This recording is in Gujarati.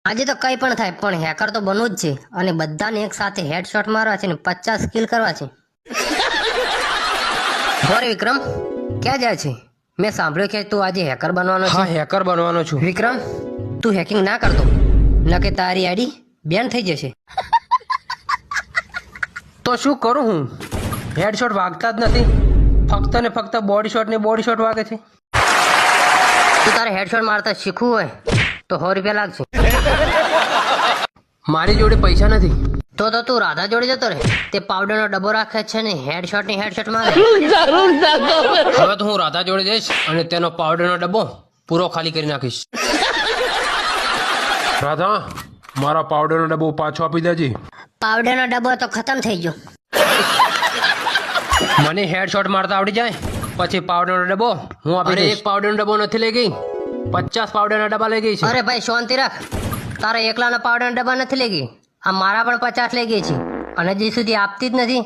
આજે તો કઈ પણ થાય પણ હેકર તો બનવું જ છે અને બધાને એક સાથે હેડશોટ મારવા છે ને 50 કિલ કરવા છે. બોરે વિક્રમ ક્યાં જાય છે? મેં સાંભળ્યું કે તું આજે હેકર બનવાનો છે. હા, હેકર બનવાનો છું. વિક્રમ તું હેકિંગ ના કરતો નકે તારી આઈડી બેન થઈ જશે. તો શું કરું હું? હેડશોટ વાગતા જ નથી. ફક્ત ને ફક્ત બોડી શોટ વાગે છે. તું તારે હેડશોટ મારતા શીખવું હોય તો 100 રૂપિયા લાગશે. મારી જોડે પૈસા નથી. તો તું રાધા જોડે જતો રહે. તે પાવડરનો ડબ્બો રાખે છે ને હેડશોટ મારે. હવે તો હું રાધા જોડે જઈશ અને તેનો પાવડરનો ડબ્બો પૂરો ખાલી કરી નાખીશ. રાધા, મારા પાવડરનો ડબ્બો પાછો આપી દેજે. પાવડરનો ડબ્બો તો ખતમ થઈ ગયો. મને હેડશોટ મારતા આવડી જાય પછી પાવડરનો ડબ્બો હું આપી દઈશ. એક પાવડરનો ડબ્બો નથી લઈ ગઈ, 50 પાવડરના ડબ્બા લઈ ગઈ છે. અરે ભાઈ શાંતિ રાખ. તારા એકલાના પાવડરના ડબ્બા નથી લઈ ગઈ, આ મારા પણ 50 લઈ ગઈ છે અને હજી સુધી આપતી જ નથી.